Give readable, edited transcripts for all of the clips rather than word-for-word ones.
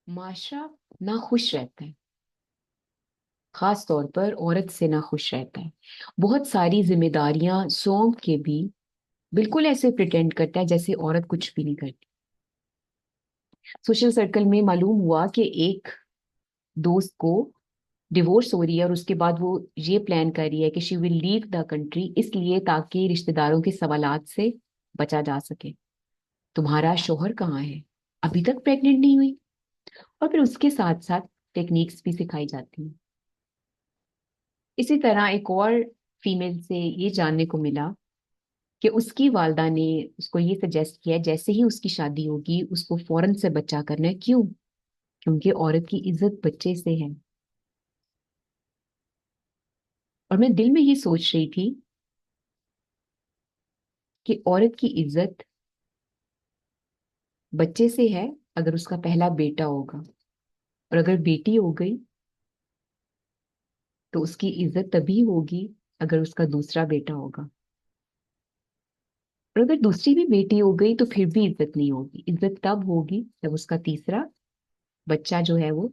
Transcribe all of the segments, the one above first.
माशरा नाखुश रहता है, खास तौर पर औरत से नाखुश रहता है। बहुत सारी जिम्मेदारियां सौंप के भी बिल्कुल ऐसे प्रिटेंड करता है जैसे औरत कुछ भी नहीं करती। सोशल सर्कल में मालूम हुआ कि एक दोस्त को डिवोर्स हो रही है और उसके बाद वो ये प्लान कर रही है कि she will leave the country, इसलिए ताकि रिश्तेदारों के सवालात से बचा जा सके। तुम्हारा शोहर कहाँ है? अभी तक प्रेग्नेंट नहीं हुई? और फिर उसके साथ साथ टेक्निक्स भी सिखाई जाती हैं। इसी तरह एक और फीमेल से ये जानने को मिला कि उसकी वालदा ने उसको ये सजेस्ट किया है, जैसे ही उसकी शादी होगी उसको फौरन से बच्चा करना है। क्यों? क्योंकि औरत की इज्जत बच्चे से है। और मैं दिल में ये सोच रही थी कि औरत की इज्जत बच्चे से है अगर उसका पहला बेटा होगा, और अगर बेटी हो गई तो उसकी इज्जत तभी होगी अगर उसका दूसरा बेटा होगा। और अगर दूसरी भी बेटी हो गई तो फिर भी इज्जत नहीं होगी। इज्जत तब होगी जब उसका तीसरा बच्चा जो है वो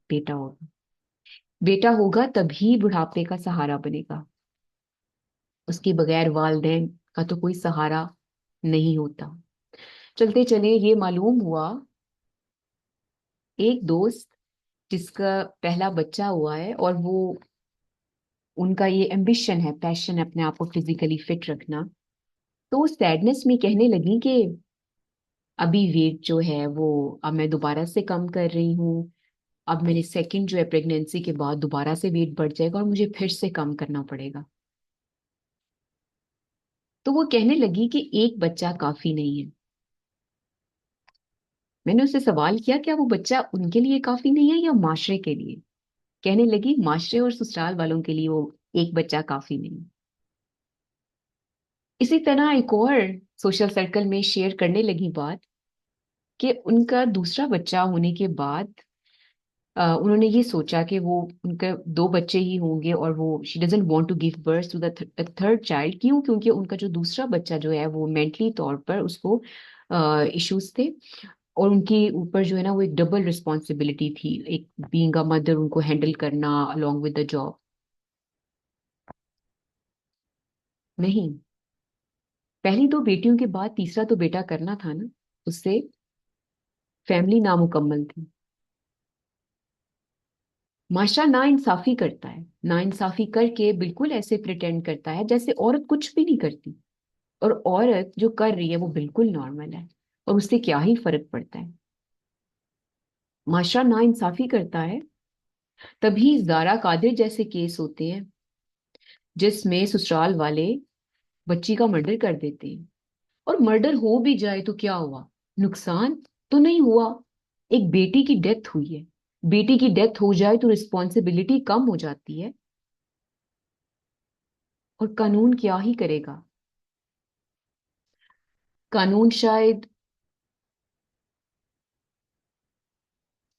बेटा होगा। बेटा होगा तभी बुढ़ापे का सहारा बनेगा। उसके बगैर वालिदैन का तो कोई सहारा नहीं होता। चलते चले ये मालूम हुआ, एक दोस्त जिसका पहला बच्चा हुआ है और वो उनका ये एम्बिशन है, पैशन है अपने आप को फिजिकली फिट रखना, तो सैडनेस में कहने लगी कि अभी वेट जो है वो अब मैं दोबारा से कम कर रही हूँ। अब मेरे सेकंड जो है प्रेगनेंसी के बाद दोबारा से वेट बढ़ जाएगा और मुझे फिर से कम करना पड़ेगा। तो वो कहने लगी कि एक बच्चा काफी नहीं है। मैंने उससे सवाल किया क्या वो बच्चा उनके लिए काफी नहीं है या माशरे के लिए? कहने लगी माशरे और ससुराल वालों के लिए वो एक बच्चा काफी नहीं। इसी तरह एक और सोशल सर्कल में शेयर करने लगी बात कि उनका दूसरा बच्चा होने के बाद उन्होंने ये सोचा कि वो उनके दो बच्चे ही होंगे और वो she doesn't want to give birth to the third child. क्यों? क्योंकि उनका जो दूसरा बच्चा जो है वो मेंटली तौर पर उसको इश्यूज थे, और उनके ऊपर जो है ना वो एक डबल रिस्पॉन्सिबिलिटी थी, एक बीइंग अ मदर उनको हैंडल करना अलोंग विद द जॉब। नहीं, पहली दो बेटियों के बाद तीसरा तो बेटा करना था ना, उससे फैमिली नामुकम्मल थी। माशरा ना इंसाफी करता है, ना इंसाफी करके बिल्कुल ऐसे प्रिटेंड करता है जैसे औरत कुछ भी नहीं करती, और औरत जो कर रही है वो बिल्कुल नॉर्मल है, और उससे क्या ही फर्क पड़ता है। माशरा ना इंसाफी करता है तभी जारा कादिर जैसे केस होते हैं जिसमें ससुराल वाले बच्ची का मर्डर कर देते हैं। और मर्डर हो भी जाए तो क्या हुआ? नुकसान तो नहीं हुआ। एक बेटी की डेथ हुई है, बेटी की डेथ हो जाए तो रिस्पॉन्सिबिलिटी कम हो जाती है, और कानून क्या ही करेगा? कानून शायद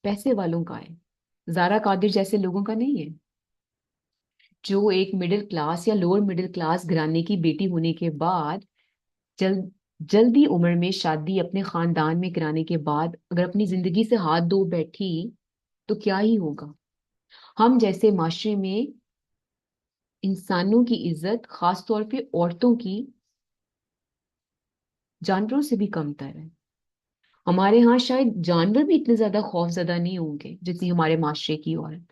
पैसे वालों का है, जारा कादिर जैसे लोगों का नहीं है। जो एक मिडिल क्लास या लोअर मिडिल क्लास घराने की बेटी होने के बाद जल्दी उम्र में शादी अपने खानदान में कराने के बाद अगर अपनी जिंदगी से हाथ धो बैठी तो क्या ही होगा? हम जैसे माशरे में इंसानों की इज्जत, खास तौर पे औरतों की, जानवरों से भी कमतर है। हमारे यहाँ शायद जानवर भी इतने ज्यादा खौफजदा नहीं होंगे जितनी हमारे माशरे की औरत।